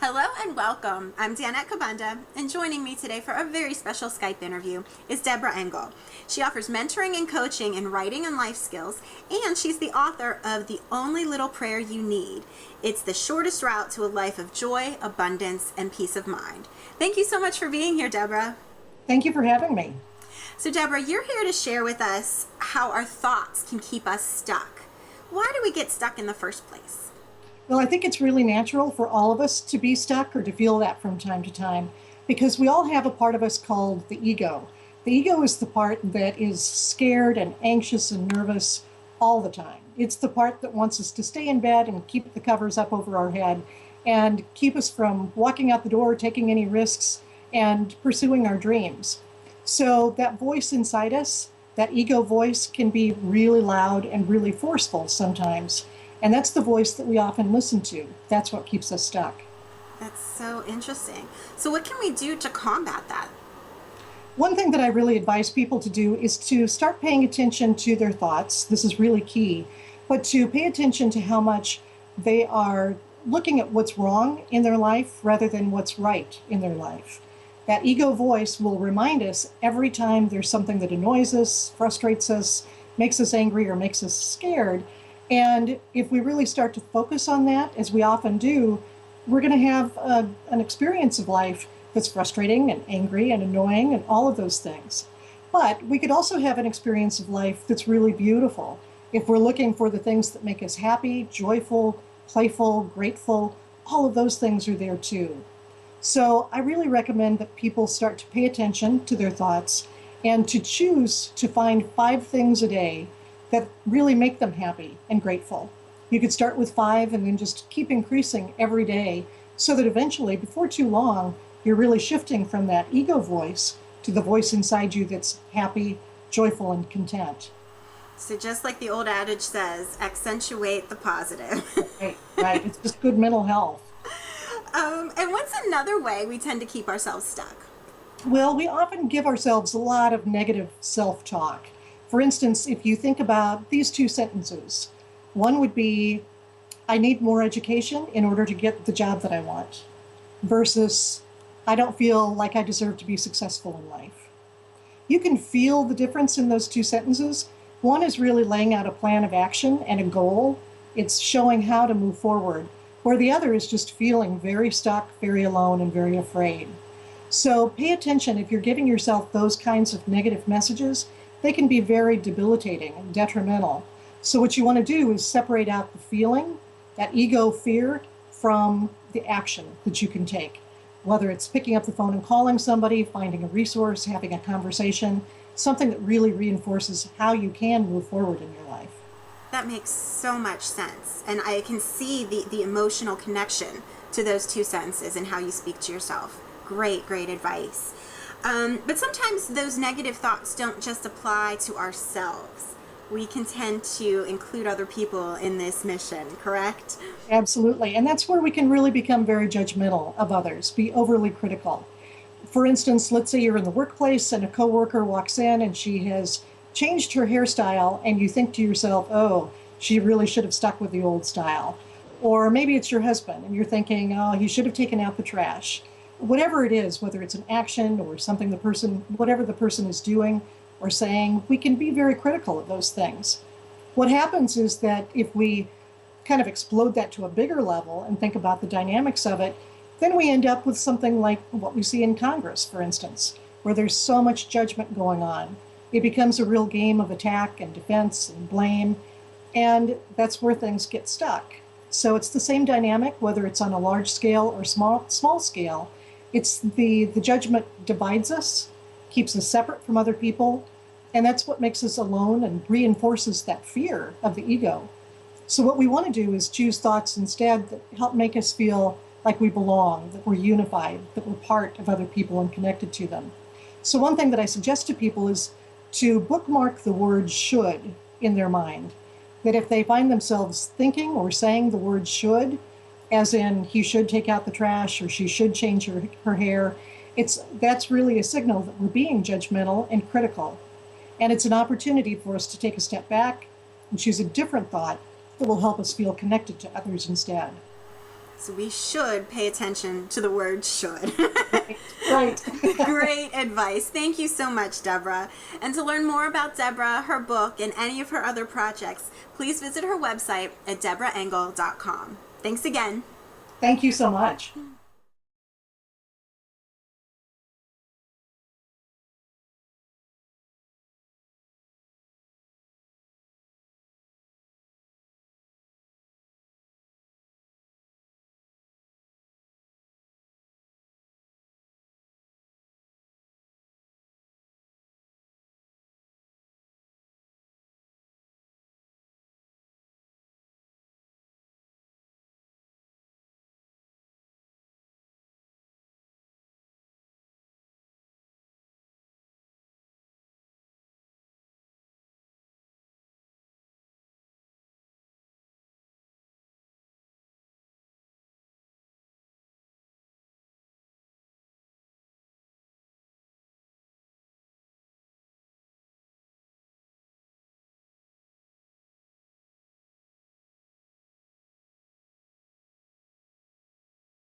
Hello and welcome. I'm Danette Kabanda, and joining me today for a very special Skype interview is Deborah Engel. She offers mentoring and coaching in writing and life skills, and she's the author of The Only Little Prayer You Need. It's the shortest route to a life of joy, abundance, and peace of mind. Thank you so much for being here, Deborah. Thank you for having me. So, Deborah, you're here to share with us how our thoughts can keep us stuck. Why do we get stuck in the first place? Well, I think it's really natural for all of us to be stuck or to feel that from time to time because we all have a part of us called the ego. The ego is the part that is scared and anxious and nervous all the time. It's the part that wants us to stay in bed and keep the covers up over our head and keep us from walking out the door, taking any risks, and pursuing our dreams. So that voice inside us, that ego voice, can be really loud and really forceful sometimes. And that's the voice that we often listen to. That's what keeps us stuck. That's so interesting. So, what can we do to combat that? One thing that I really advise people to do is to start paying attention to their thoughts. This is really key, but to pay attention to how much they are looking at what's wrong in their life rather than what's right in their life. That ego voice will remind us every time there's something that annoys us, frustrates us, makes us angry, or makes us scared. And if we really start to focus on that, as we often do, we're going to have an experience of life that's frustrating and angry and annoying and all of those things. But we could also have an experience of life that's really beautiful. If we're looking for the things that make us happy, joyful, playful, grateful, all of those things are there too. So I really recommend that people start to pay attention to their thoughts and to choose to find 5 things a day that really make them happy and grateful. You could start with 5 and then just keep increasing every day so that eventually, before too long, you're really shifting from that ego voice to the voice inside you that's happy, joyful, and content. So, just like the old adage says, accentuate the positive. Right, right. It's just good mental health. And what's another way we tend to keep ourselves stuck? Well, we often give ourselves a lot of negative self-talk. For instance, if you think about these 2 sentences, one would be, I need more education in order to get the job that I want, versus, I don't feel like I deserve to be successful in life. You can feel the difference in those 2 sentences. One is really laying out a plan of action and a goal. It's showing how to move forward, where the other is just feeling very stuck, very alone, and very afraid. So pay attention if you're giving yourself those kinds of negative messages. They can be very debilitating and detrimental. So what you want to do is separate out the feeling, that ego fear, from the action that you can take. Whether it's picking up the phone and calling somebody, finding a resource, having a conversation, something that really reinforces how you can move forward in your life. That makes so much sense. And I can see the emotional connection to those 2 sentences and how you speak to yourself. Great, great advice. But sometimes those negative thoughts don't just apply to ourselves. We can tend to include other people in this mission, correct? Absolutely. And that's where we can really become very judgmental of others, be overly critical. For instance, let's say you're in the workplace and a coworker walks in and she has changed her hairstyle and you think to yourself, oh, she really should have stuck with the old style. Or maybe it's your husband and you're thinking, oh, he should have taken out the trash. Whatever it is, whether it's an action or something whatever the person is doing or saying, we can be very critical of those things. What happens is that if we kind of explode that to a bigger level and think about the dynamics of it, then we end up with something like what we see in Congress, for instance, where there's so much judgment going on. It becomes a real game of attack and defense and blame, and that's where things get stuck. So it's the same dynamic, whether it's on a large scale or small scale. It's the judgment divides us, keeps us separate from other people, and that's what makes us alone and reinforces that fear of the ego. So what we want to do is choose thoughts instead that help make us feel like we belong, that we're unified, that we're part of other people and connected to them. So one thing that I suggest to people is to bookmark the word should in their mind. That if they find themselves thinking or saying the word should, as in he should take out the trash or she should change her hair, that's really a signal that we're being judgmental and critical. And it's an opportunity for us to take a step back and choose a different thought that will help us feel connected to others instead. So we should pay attention to the word should. Right. Great advice. Thank you so much, Deborah. And to learn more about Deborah, her book, and any of her other projects, please visit her website at deborahengel.com. Thanks again. Thank you so much.